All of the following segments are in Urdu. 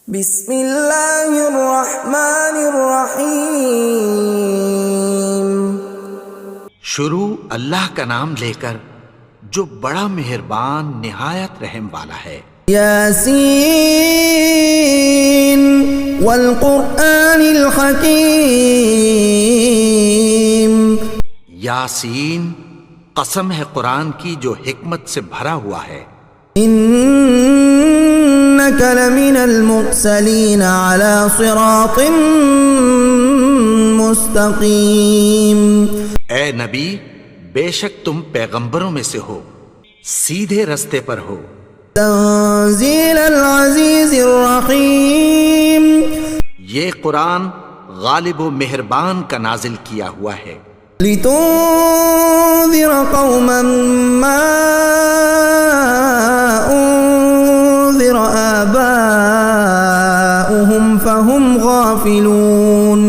بسم اللہ الرحمن الرحیم۔ شروع اللہ کا نام لے کر جو بڑا مہربان نہایت رحم والا ہے۔ یاسین والقرآن الحکیم۔ یاسین، قسم ہے قرآن کی جو حکمت سے بھرا ہوا ہے۔ انک لمن المرسلین علی صراط مستقیم۔ اے نبی، بے شک تم پیغمبروں میں سے ہو، سیدھے رستے پر ہو۔ تنزیل العزیز الرحیم۔ یہ قرآن غالب و مہربان کا نازل کیا ہوا ہے۔ لتنذر قوما ما انذر آباؤهم فهم غافلون۔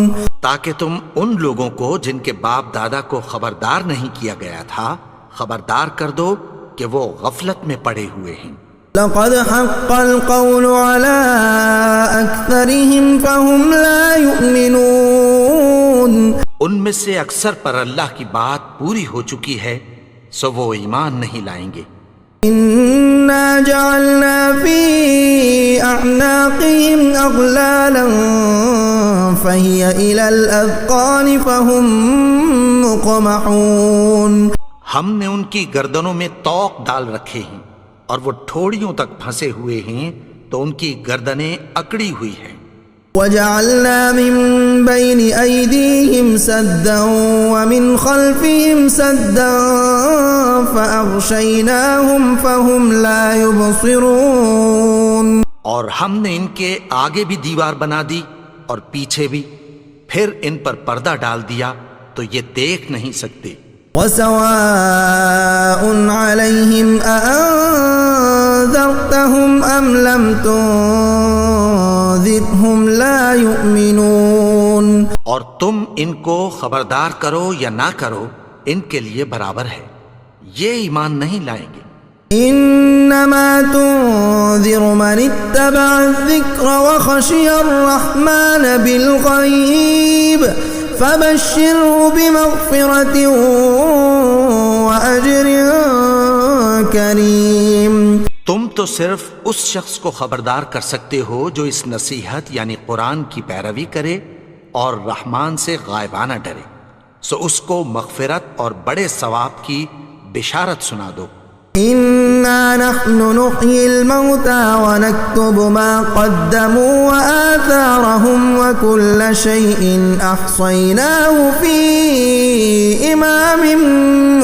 تاکہ تم ان لوگوں کو جن کے باپ دادا کو خبردار نہیں کیا گیا تھا خبردار کر دو کہ وہ غفلت میں پڑے ہوئے ہیں۔ لقد حق القول على أكثرهم فهم لا يؤمنون۔ ان میں سے اکثر پر اللہ کی بات پوری ہو چکی ہے سو وہ ایمان نہیں لائیں گے۔ إنا جعلنا في أعناقهم أغلالا فهي إلى الأذقان فهم مقمحون۔ ہم نے ان کی گردنوں میں طوق ڈال رکھے ہیں اور وہ ٹھوڑیوں تک پھنسے ہوئے ہیں تو ان کی گردنیں اکڑی ہوئی ہیں۔ وجعلنا من بين أيديهم سدا ومن خلفهم سدا فأغشيناهم فهم لا يبصرون۔ اور ہم نے ان کے آگے بھی دیوار بنا دی اور پیچھے بھی، پھر ان پر پردہ ڈال دیا تو یہ دیکھ نہیں سکتے۔ وسواء عليهم أأنذرتهم أم لم تنذرهم لا يؤمنون۔ اور تم ان کو خبردار کرو یا نہ کرو ان کے لیے برابر ہے، یہ ایمان نہیں لائیں گے۔ انما تنذر من اتبع الذکر وخشی الرحمن بالغیب فبشره بمغفرة وأجر کریم۔ تم تو صرف اس شخص کو خبردار کر سکتے ہو جو اس نصیحت یعنی قرآن کی پیروی کرے اور رحمان سے غائبانہ ڈرے، سو اس کو مغفرت اور بڑے ثواب کی بشارت سنا دو۔ انا نحن نحيي الموتى ونكتب ما قدموا وآثارهم وكل شيء احصيناه في امام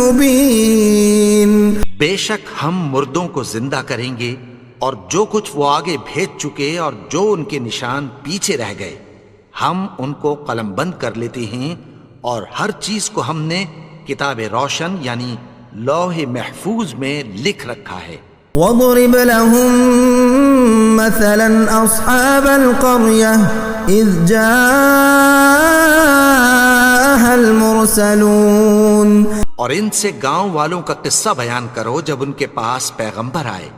مبين۔ بے شک ہم مردوں کو زندہ کریں گے اور جو کچھ وہ آگے بھیج چکے اور جو ان کے نشان پیچھے رہ گئے ہم ان کو قلم بند کر لیتے ہیں، اور ہر چیز کو ہم نے کتاب روشن یعنی لوح محفوظ میں لکھ رکھا ہے۔ وَاضْرِبْ لَهُم مَّثَلًا أَصْحَابَ الْقَرْيَةِ إِذْ جَاءَهَا الْمُرْسَلُونَ۔ اور ان سے گاؤں والوں کا قصہ بیان کرو جب ان کے پاس پیغمبر آئے۔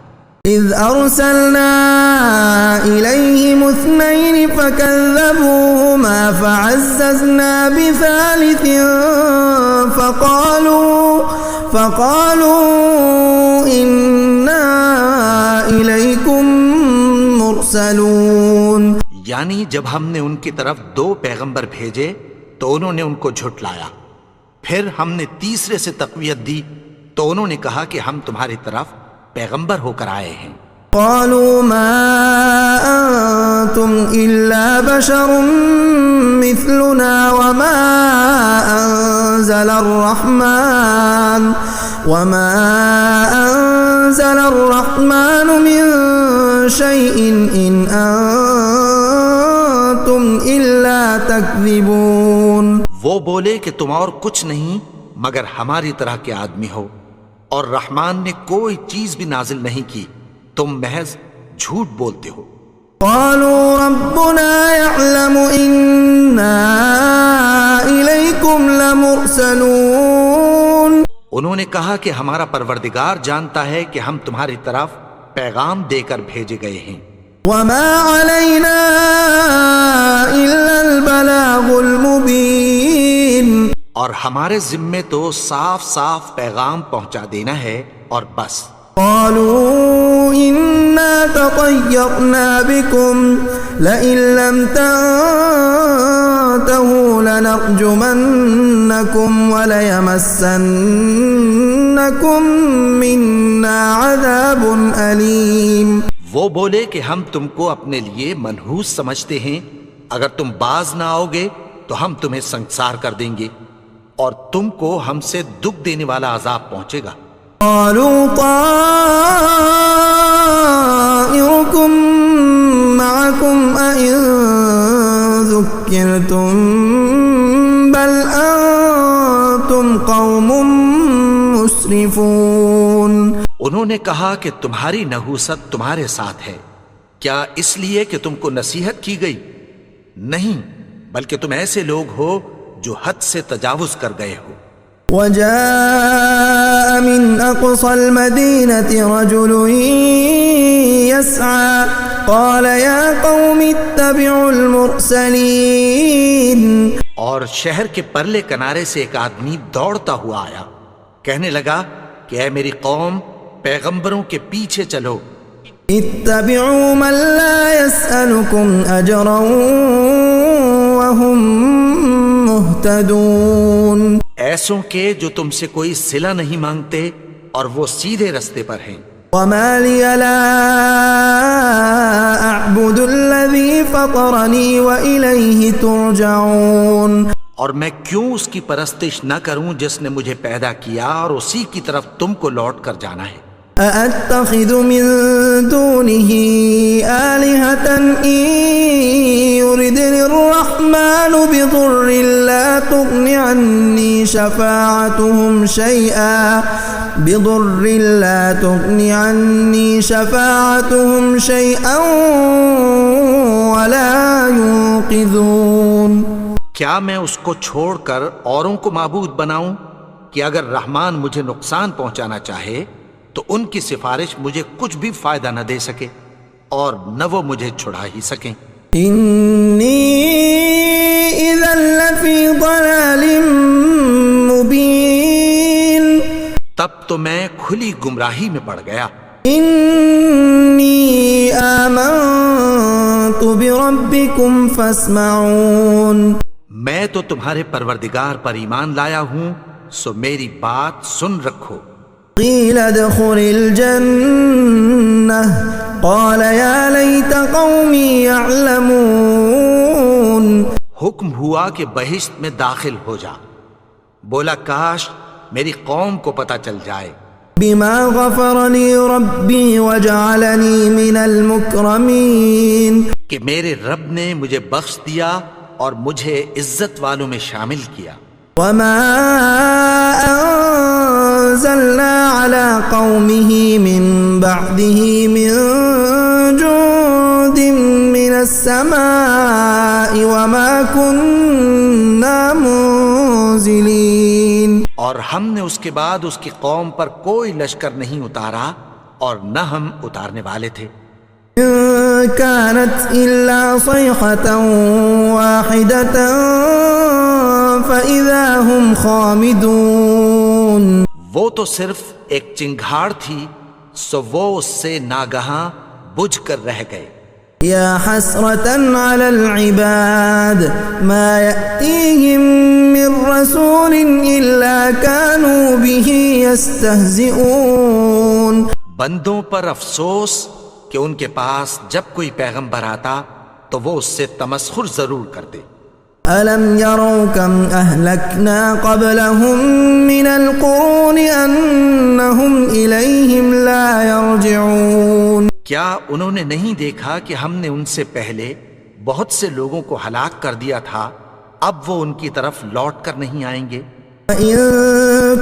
إِذْ أَرْسَلْنَا إِلَيْهِمُ اثْنَيْنِ فَكَذَّبُوهُمَا فَعَزَّزْنَا بِثَالِثٍ فَقَالُوا إِنَّا إِلَيْكُمْ مُرْسَلُونَ۔ یعنی جب ہم نے ان کی طرف 2 پیغمبر بھیجے تو انہوں نے ان کو جھٹلایا، پھر ہم نے تیسرے سے تقویت دی تو انہوں نے کہا کہ ہم تمہاری طرف پیغمبر ہو کر آئے ہیں۔ قالوا ما أنتم إلا بشر مثلنا وما أنزل الرحمن من شيء إن أنتم إلا تكذبون۔ وہ بولے کہ تم اور کچھ نہیں مگر ہماری طرح کے آدمی ہو، اور رحمان نے کوئی چیز بھی نازل نہیں کی، تم محض جھوٹ بولتے ہو۔ قالوا ربنا يعلم إنا إليكم لمرسلون۔ انہوں نے کہا کہ ہمارا پروردگار جانتا ہے کہ ہم تمہاری طرف پیغام دے کر بھیجے گئے ہیں۔ وما علينا ہمارے ذمے تو صاف صاف پیغام پہنچا دینا ہے اور بس. قالوا إنا تطيرنا بكم لئن لم تنتهوا لنرجمنكم وليمسنكم منا عذاب أليم. وہ بولے کہ ہم تم کو اپنے لیے منحوس سمجھتے ہیں، اگر تم باز نہ آؤ گے تو ہم تمہیں سنگسار کر دیں گے اور تم کو ہم سے دکھ دینے والا عذاب پہنچے گا. قالوا طائركم معكم أئن ذكرتم بل أنتم قوم مسرفون. انہوں نے کہا کہ تمہاری نحوست تمہارے ساتھ ہے، کیا اس لیے کہ تم کو نصیحت کی گئی؟ نہیں، بلکہ تم ایسے لوگ ہو جو حد سے تجاوز کر گئے ہو. وجاء من أقصى المدينة رجل يسعى قال يا قوم اتبعوا المرسلين. اور شہر کے پرلے کنارے سے ایک آدمی دوڑتا ہوا آیا، کہنے لگا کہ اے میری قوم، پیغمبروں کے پیچھے چلو. اتبعوا من لا يسألكم أجرا وهم مهتدون. ایسوں کے جو تم سے کوئی صلہ نہیں مانگتے اور وہ سیدھے رستے پر ہیں. وما لي لا أعبد الذي فطرني وإليه ترجعون. اور میں کیوں اس کی پرستش نہ کروں جس نے مجھے پیدا کیا اور اسی کی طرف تم کو لوٹ کر جانا ہے. أأتخذ من دونه آلهة إن يردني الرحمن بضر لا تغن عني شفاعتهم شيئا ولا ينقذون. کیا میں اس کو چھوڑ کر اوروں کو معبود بناؤں کہ اگر رحمان مجھے نقصان پہنچانا چاہے تو ان کی سفارش مجھے کچھ بھی فائدہ نہ دے سکے اور نہ وہ مجھے چھڑا ہی سکیں. انی اذا لفی ضلال مبین. تب تو میں کھلی گمراہی میں پڑ گیا. انی آمنت بربکم فاسمعون. میں تو تمہارے پروردگار پر ایمان لایا ہوں، سو میری بات سن رکھو. قیل ادخل الجنة قال یا لیت قومی یعلمون. حکم ہوا کہ بہشت میں داخل ہو جا. بولا کاش میری قوم کو پتہ چل جائے. بما غفر لی ربی وجعلنی من المکرمین. کہ میرے رب نے مجھے بخش دیا اور مجھے عزت والوں میں شامل کیا. وما انزلنا على قومه من بعده من جند من السماء وما كنا منزلين. اور ہم نے اس کے بعد اس کی قوم پر کوئی لشکر نہیں اتارا اور نہ ہم اتارنے والے تھے. كانت إلا صيحة واحدة فإذا هم خامدون. وہ تو صرف ایک چنگھاڑ تھی، سو وہ اس سے ناگہاں بجھ کر رہ گئے. یا حسرة على العباد ما يأتيهم من رسول إلا كانوا به يستهزئون. بندوں پر افسوس کہ ان کے پاس جب کوئی پیغمبر آتا تو وہ اس سے تمسخر ضرور کرتے. أَلَمْ يَرَوْا كَمْ أَهْلَكْنَا قَبْلَهُمْ مِنَ الْقُرُونِ أَنَّهُمْ إِلَيْهِمْ لَا يَرْجِعُونَ. کیا انہوں نے نہیں دیکھا کہ ہم نے ان سے پہلے بہت سے لوگوں کو ہلاک کر دیا تھا، اب وہ ان کی طرف لوٹ کر نہیں آئیں گے. وَإِن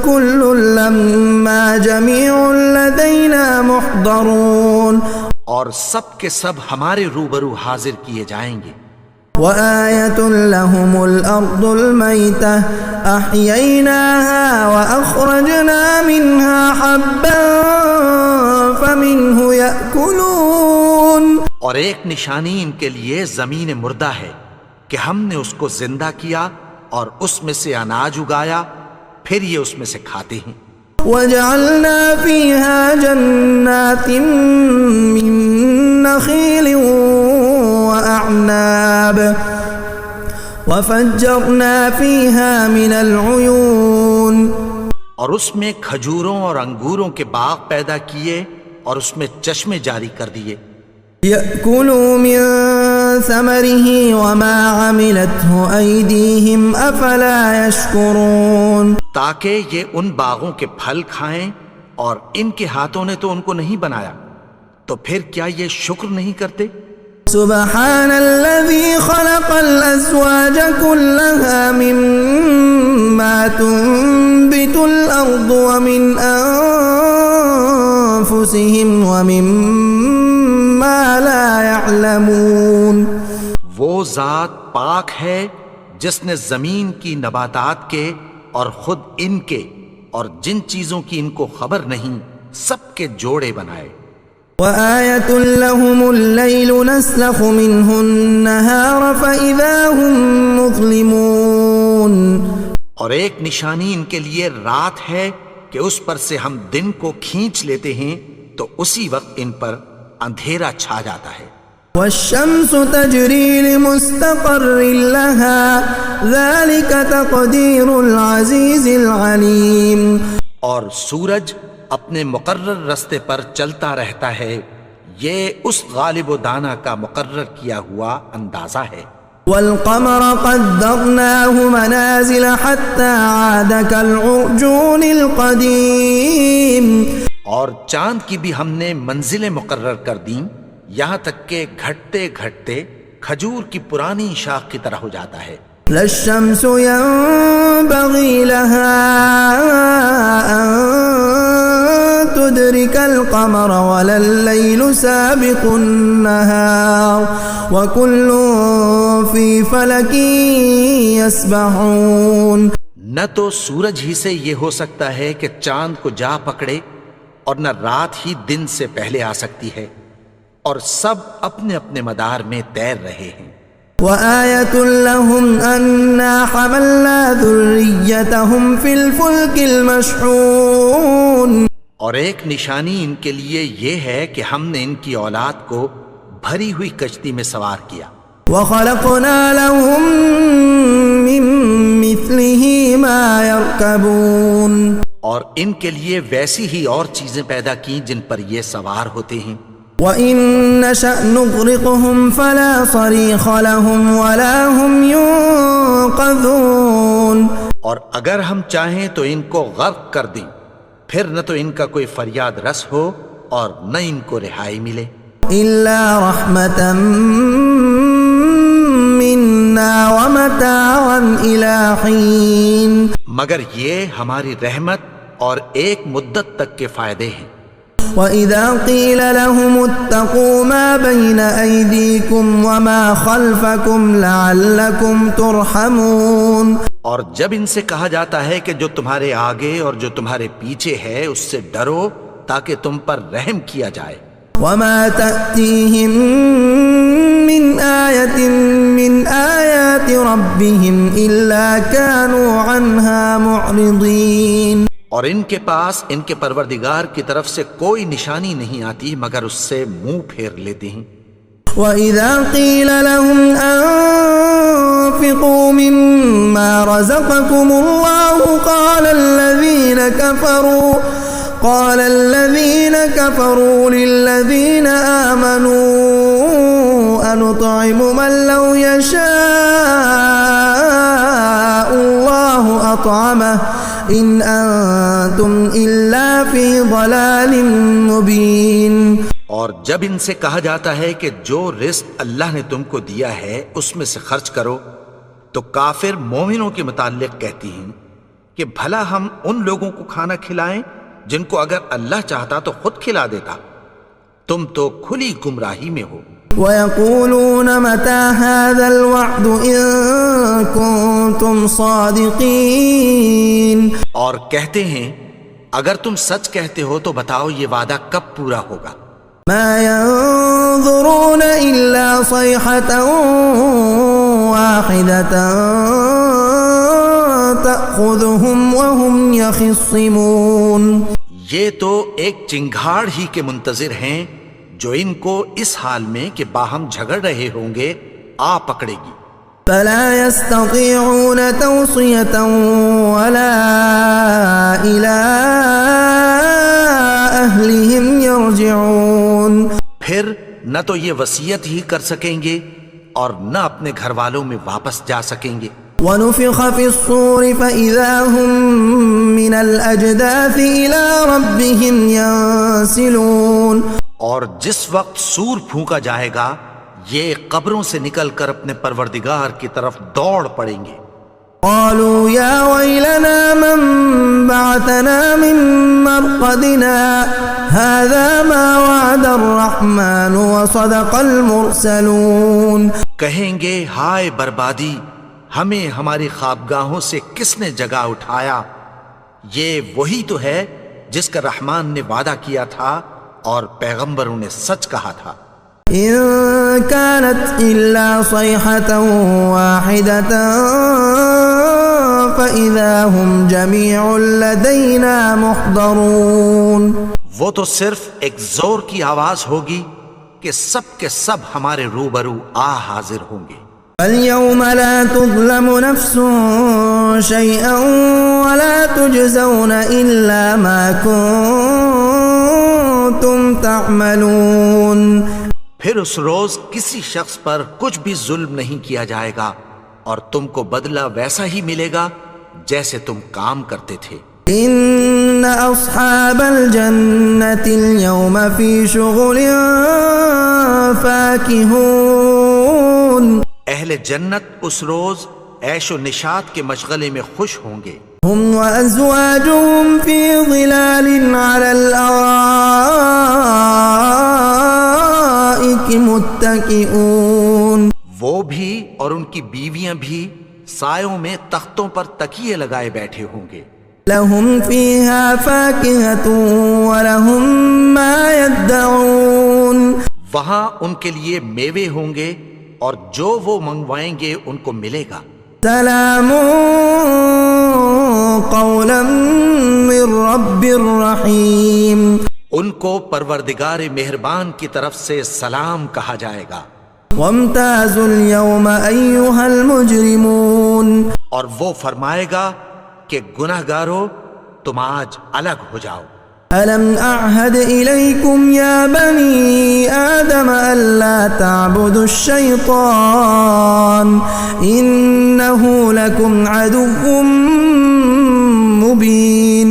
كُلٌّ لَّمَّا جَمِيعٌ لَّدَيْنَا مُحْضَرُونَ. اور سب کے سب ہمارے روبرو حاضر کیے جائیں گے. وآية لهم الأرض الميتة أحييناها وأخرجنا منها حبا فمنه يأكلون. اور ایک نشانی ان کے لیے زمین مردہ ہے کہ ہم نے اس کو زندہ کیا اور اس میں سے اناج اگایا، پھر یہ اس میں سے کھاتے ہیں۔ وجعلنا فيها جنات من نخيل وأعناب وفجرنا فيها من العيون، اور اس میں کھجوروں اور انگوروں کے باغ پیدا کیے اور اس میں چشمے جاری کر دیے۔ يأكلوا من ثمره وما عملته أيديهم أفلا يشكرون، تاکہ یہ ان باغوں کے پھل کھائیں، اور ان کے ہاتھوں نے تو ان کو نہیں بنایا، تو پھر کیا یہ شکر نہیں کرتے؟ سبحان الذي خلق الأزواج كلها مما تنبت الأرض ومن أنفسهم ومما لا يعلمون، وہ ذات پاک ہے جس نے زمین کی نباتات کے اور خود ان کے اور جن چیزوں کی ان کو خبر نہیں سب کے جوڑے بنائے۔ وآية لهم الليل نسلخ منه النهار فإذا هم مظلمون، اور ایک نشانی ان کے لیے رات ہے کہ اس پر سے ہم دن کو کھینچ لیتے ہیں تو اسی وقت ان پر اندھیرا چھا جاتا ہے۔ والشمس تجري لمستقر لها ذلك تقدير العزيز العليم، اور سورج اپنے مقرر رستے پر چلتا رہتا ہے، یہ اس غالب و دانا کا مقرر کیا ہوا اندازہ ہے۔ والقمر قدرناه منازل حتى عاد كالعرجون القديم، اور چاند کی بھی ہم نے منزلیں مقرر کر دیں، یہاں تک کہ گھٹتے گھٹتے کھجور کی پرانی شاخ کی طرح ہو جاتا ہے۔ لا الشمس ينبغي لها أن تدرك القمر ولا الليل سابق النهار وكل في فلك يسبحون، نہ تو سورج ہی سے یہ ہو سکتا ہے کہ چاند کو جا پکڑے، اور نہ رات ہی دن سے پہلے آ سکتی ہے، اور سب اپنے اپنے مدار میں تیر رہے ہیں۔ وآية لهم أنا حملنا ذريتهم في الفلك المشحون، اور ایک نشانی ان کے لیے یہ ہے کہ ہم نے ان کی اولاد کو بھری ہوئی کشتی میں سوار کیا۔ وخلقنا لهم من مثله ما يركبون، اور ان کے لیے ویسی ہی اور چیزیں پیدا کی جن پر یہ سوار ہوتے ہیں۔ وَإِن نَّشَأْ نُغْرِقْهُمْ فَلَا صَرِيخَ لَهُمْ وَلَا هُمْ يُنقَذُونَ، اور اگر ہم چاہیں تو ان کو غرق کر دیں، پھر نہ تو ان کا کوئی فریاد رس ہو اور نہ ان کو رہائی ملے۔ إِلَّا رَحْمَةً مِّنَّا وَمَتَاعًا إِلَىٰ حِينٍ، مگر یہ ہماری رحمت اور ایک مدت تک کے فائدے ہیں۔ وَإِذَا قِيلَ لَهُمُ اتَّقُوا مَا بَيْنَ أَيْدِيكُمْ وَمَا خَلْفَكُمْ لَعَلَّكُمْ تُرْحَمُونَ، اور جب ان سے کہا جاتا ہے کہ جو تمہارے آگے اور جو تمہارے پیچھے ہے اس سے ڈرو تاکہ تم پر رحم کیا جائے۔ وَمَا تَأْتِيهِم مِّنْ آيَةٍ مِّنْ آيَاتِ رَبِّهِمْ إِلَّا كَانُوا عَنْهَا مُعْرِضِينَ، اور ان کے پاس ان کے پروردگار کی طرف سے کوئی نشانی نہیں آتی مگر اس سے منہ پھیر لیتے ہیں۔ وَإِذَا قِيلَ لَهُمْ أَنفِقُوا مِمَّا رَزَقَكُمُ اللَّهُ قَالَ الَّذِينَ كَفَرُوا لِلَّذِينَ آمَنُوا أَنُطْعِمُ مَن لَّوْ يَشَاءُ اللَّهُ أَطْعَمَهُ إِنْ أَنتُمْ إِلَّا فِي ضَلَالٍ مُّبِينٍ، اور جب ان سے کہا جاتا ہے کہ جو رزق اللہ نے تم کو دیا ہے اس میں سے خرچ کرو، تو کافر مومنوں کے متعلق کہتی ہیں کہ بھلا ہم ان لوگوں کو کھانا کھلائیں جن کو اگر اللہ چاہتا تو خود کھلا دیتا، تم تو کھلی گمراہی میں ہو۔ وَيَقُولُونَ مَتَىٰ هَٰذَا الْوَعْدُ إِن كُنتُمْ صَادِقِينَ، اور کہتے ہیں اگر تم سچ کہتے ہو تو بتاؤ یہ وعدہ کب پورا ہوگا۔ مَا يَنظُرُونَ إِلَّا صَيْحَةً وَاحِدَةً تأخذهم وهم يخصمون. یہ تو ایک چنگھاڑ ہی کے منتظر ہیں جو ان کو اس حال میں کہ باہم جھگڑ رہے ہوں گے آ پکڑے گی. فلا يستطيعون توصية ولا إلى أهلهم يرجعون. پھر نہ تو یہ وصیت ہی کر سکیں گے اور نہ اپنے گھر والوں میں واپس جا سکیں گے. ونفخ في الصور فإذا هم من الأجداث إلى ربهم ينسلون. اور جس وقت سور پھونکا جائے گا یہ قبروں سے نکل کر اپنے پروردگار کی طرف دوڑ پڑیں گے. قالوا يا ويلنا من بعثنا من مرقدنا هذا ما وعد الرحمن وصدق المرسلون. کہیں گے ہائے بربادی، ہمیں ہماری خوابگاہوں سے کس نے جگا اٹھایا؟ یہ وہی تو ہے جس کا رحمان نے وعدہ کیا تھا اور پیغمبروں نے سچ کہا تھا. إن كانت إلا صيحة واحدة فإذا هم جميع لدينا محضرون. وہ تو صرف ایک زور کی آواز ہوگی کہ سب کے سب ہمارے روبرو حاضر ہوں گے. اليوم لا تظلم نفس شيئا ولا تجزون إلا ما كنتم تعملون. پھر اس روز کسی شخص پر کچھ بھی ظلم نہیں کیا جائے گا اور تم کو بدلہ ویسا ہی ملے گا جیسے تم کام کرتے تھے. ان اصحاب الجنة اليوم في شغل فاكهون. اہل جنت اس روز عیش و نشاط کے مشغلے میں خوش ہوں گے. هم وازواجهم في ظلال على الارائك متكئون. وہ بھی اور ان کی بیویاں بھی سایوں میں تختوں پر تکیے لگائے بیٹھے ہوں گے. لهم فيها فاكهة ولهم ما يدعون. وہاں ان کے لیے میوے ہوں گے اور جو وہ منگوائیں گے ان کو ملے گا. سلام قولا من رب الرحیم. ان کو پروردگار مہربان کی طرف سے سلام کہا جائے گا. وامتازوا اليوم ایها المجرمون. اور وہ فرمائے گا کہ گناہگارو تم آج الگ ہو جاؤ. ألم أعهد إليكم يا بني آدم ألا تعبدوا الشيطان إنه لكم عدو مبين.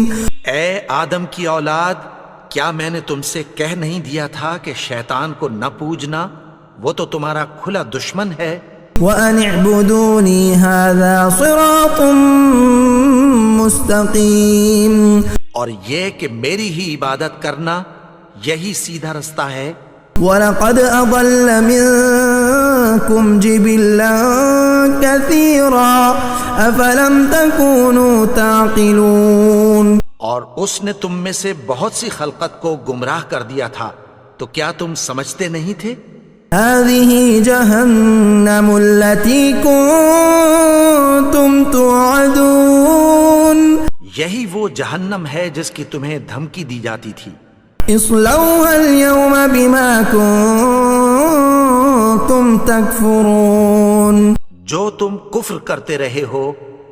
اے آدم کی اولاد، کیا میں نے تم سے کہہ نہیں دیا تھا کہ شیطان کو نہ پوجنا؟ وہ تو تمہارا کھلا دشمن ہے. وأن اعبدوني هذا صراط مستقيم. اور یہ کہ میری ہی عبادت کرنا یہی سیدھا رستہ ہے. وَلَقَدْ أَضَلَّ مِنكُمْ جِبِلًّا كَثِيرًا أَفَلَمْ تَكُونُوا تَعْقِلُونَ. اور اس نے تم میں سے بہت سی خلقت کو گمراہ کر دیا تھا، تو کیا تم سمجھتے نہیں تھے؟ هَذِهِ جَهَنَّمُ الَّتِي كُنتُمْ تُوعَدُونَ. یہی وہ جہنم ہے جس کی تمہیں دھمکی دی جاتی تھی. اصلوها اليوم بما كنتم تكفرون. جو تم کفر کرتے رہے ہو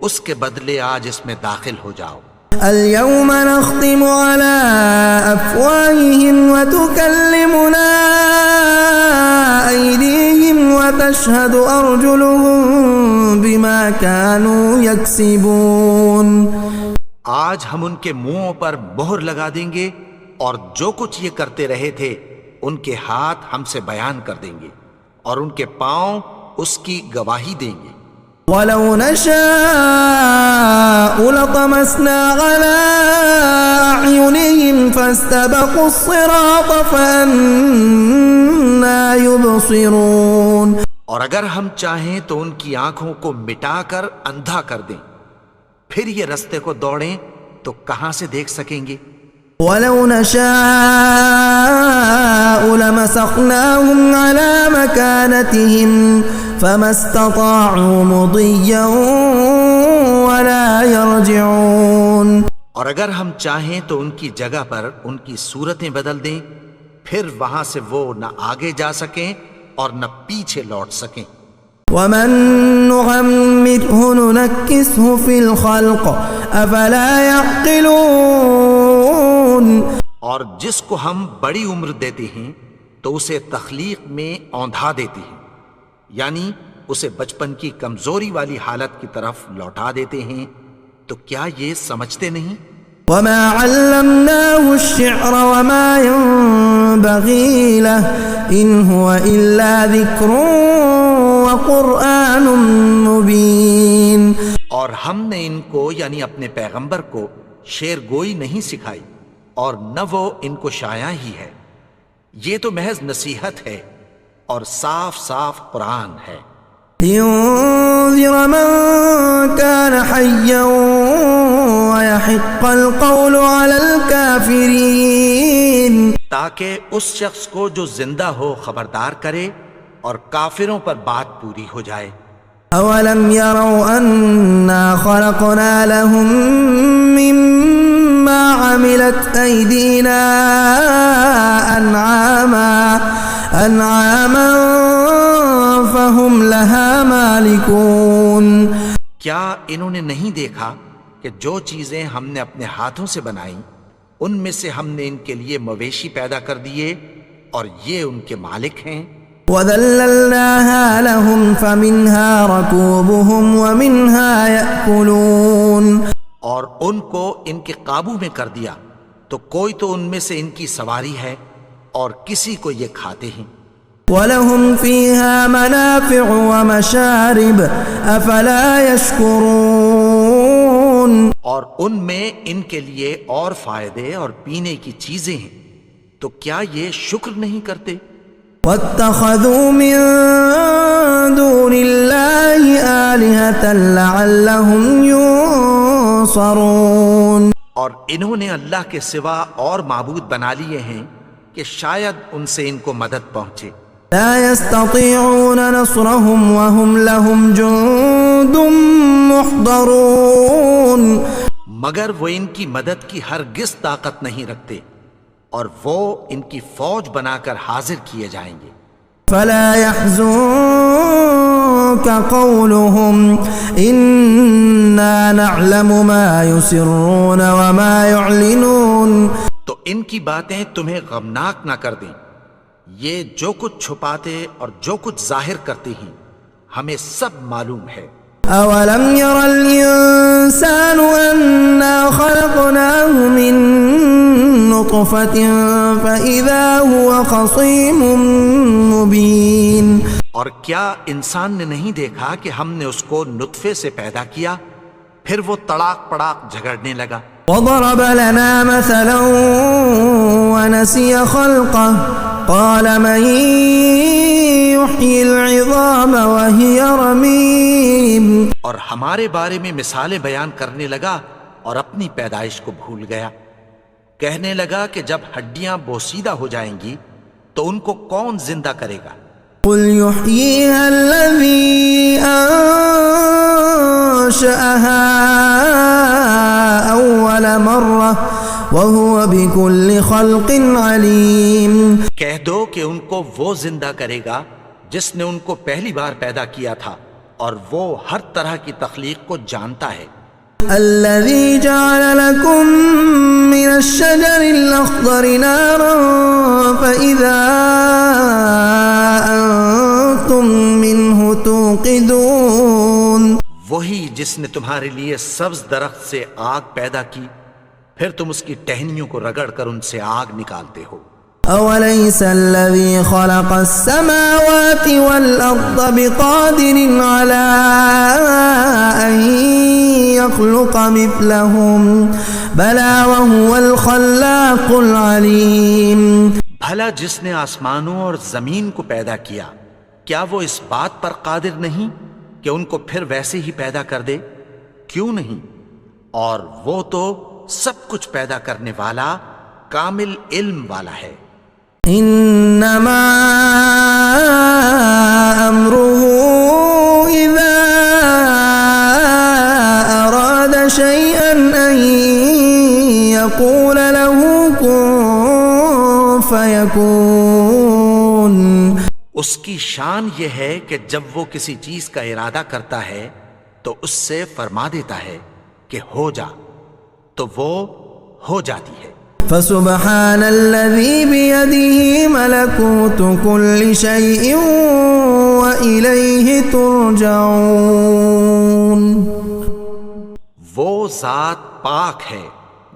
اس کے بدلے آج اس میں داخل ہو جاؤ. اليوم نختم على أفواههم وتكلمنا أيديهم وتشهد أرجلهم بما كانوا يكسبون. آج ہم ان کے منہوں پر مہر لگا دیں گے اور جو کچھ یہ کرتے رہے تھے ان کے ہاتھ ہم سے بیان کر دیں گے اور ان کے پاؤں اس کی گواہی دیں گے. وَلَوْ نَشَاءُ لَطَمَسْنَا عَلَىٰ أَعْيُنِهِمْ فَاسْتَبَقُوا الصِّرَاطَ فَأَنَّىٰ يُبْصِرُونَ. اور اگر ہم چاہیں تو ان کی آنکھوں کو مٹا کر اندھا کر دیں، پھر یہ رستے کو دوڑیں تو کہاں سے دیکھ سکیں گے. وَلَوْ نَشَاءُ لَمَسَخْنَاهُمْ عَلَىٰ مَكَانَتِهِمْ فَمَا اسْتَطَاعُوا مُضِيًّا ولا يرجعون. اور اگر ہم چاہیں تو ان کی جگہ پر ان کی صورتیں بدل دیں، پھر وہاں سے وہ نہ آگے جا سکیں اور نہ پیچھے لوٹ سکیں. ومن نعمره ننكسه في الخلق افلا يعقلون. اور جس کو ہم بڑی عمر دیتے ہیں تو اسے تخلیق میں اوندھا دیتے ہیں، یعنی اسے بچپن کی کمزوری والی حالت کی طرف لوٹا دیتے ہیں. تو کیا یہ سمجھتے نہیں؟ وما علمناه الشعر وما ينبغي له ان هو الا ذكر وقرآن مبين. اور ہم نے ان کو یعنی اپنے پیغمبر کو شعر گوئی نہیں سکھائی اور نہ وہ ان کو شایا ہی ہے، یہ تو محض نصیحت ہے اور صاف صاف قرآن ہے. لينذر من كان حيا ويحق القول على الكافرين. تاکہ اس شخص کو جو زندہ ہو خبردار کرے اور کافروں پر بات پوری ہو جائے. اولم يروا انا خلقنا لهم مما عملت ايدينا انعاما فهم لها مالكون. کیا انہوں نے نہیں دیکھا کہ جو چیزیں ہم نے اپنے ہاتھوں سے بنائیں ان میں سے ہم نے ان کے لیے مویشی پیدا کر دیے اور یہ ان کے مالک ہیں. وَذَلَّلْنَاهَا لَهُمْ فَمِنْهَا رَكُوبُهُمْ وَمِنْهَا يَأْكُلُونَ. اور ان کو ان کے قابو میں کر دیا تو کوئی تو ان میں سے ان کی سواری ہے اور کسی کو یہ کھاتے ہیں. وَلَهُمْ فِيهَا مَنَافِعُ وَمَشَارِبُ أَفَلَا يَشْكُرُونَ. اور ان میں ان کے لیے اور فائدے اور پینے کی چیزیں ہیں، تو کیا یہ شکر نہیں کرتے؟ وَاتَّخَذُوا مِن دُونِ اللَّهِ آلِهَةً لَعَلَّهُمْ يُنصَرُونَ. اور انہوں نے اللہ کے سوا اور معبود بنا لیے ہیں کہ شاید ان سے ان کو مدد پہنچے. لا يستطيعون نصرهم وهم لهم جند محضرون. مگر وہ ان کی مدد کی ہرگز طاقت نہیں رکھتے اور وہ ان کی فوج بنا کر حاضر کیے جائیں گے. فلا يحزنك قولهم إنا نعلم ما يسرون وما يعلنون. تو ان کی باتیں تمہیں غمناک نہ کر دیں، یہ جو کچھ چھپاتے اور جو کچھ ظاہر کرتے ہیں ہمیں سب معلوم ہے. أولم ير الإنسان أنا خلقناه من نطفة فإذا هو خصيم مبين. اور کیا انسان نے نہیں دیکھا کہ ہم نے اس کو نطفے سے پیدا کیا پھر وہ تڑاک پڑاک جھگڑنے لگا. وضرب لنا مثلا ونسي خلقه قال من يحيي العظام وهي رميم. اور ہمارے بارے میں مثالیں بیان کرنے لگا اور اپنی پیدائش کو بھول گیا. کہنے لگا کہ جب ہڈیاں بوسیدہ ہو جائیں گی تو ان کو کون زندہ کرے گا؟ قل يحييها الذي أنشأها أول مرة وهو بكل خلق عليم. کہہ دو کہ ان کو وہ زندہ کرے گا جس نے ان کو پہلی بار پیدا کیا تھا اور وہ ہر طرح کی تخلیق کو جانتا ہے. الذي جعل لكم من الشجر الأخضر نارا فإذا أنتم منه توقدون. وہی جس نے تمہارے لیے سبز درخت سے آگ پیدا کی پھر تم اس کی ٹہنیوں کو رگڑ کر ان سے آگ نکالتے ہو. أوليس الذي خلق السماوات والأرض بقادر على أن يخلق مثلهم بلى وهو الخلاق العليم. بھلا جس نے آسمانوں اور زمین کو پیدا کیا کیا وہ اس بات پر قادر نہیں کہ ان کو پھر ویسے ہی پیدا کر دے؟ کیوں نہیں؟ اور وہ تو سب کچھ پیدا کرنے والا کامل علم والا ہے. انما امره اذا فيكون اس کی شان یہ ہے کہ جب وہ کسی چیز کا ارادہ کرتا ہے تو اس سے فرما دیتا ہے کہ ہو جا، تو وہ ہو جاتی ہے۔ فسبحان الذي بيده ملكوت كل شيء وإليه ترجعون۔ وہ ذات پاک ہے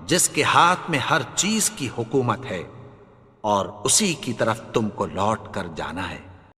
جس کے ہاتھ میں ہر چیز کی حکومت ہے اور اسی کی طرف تم کو لوٹ کر جانا ہے۔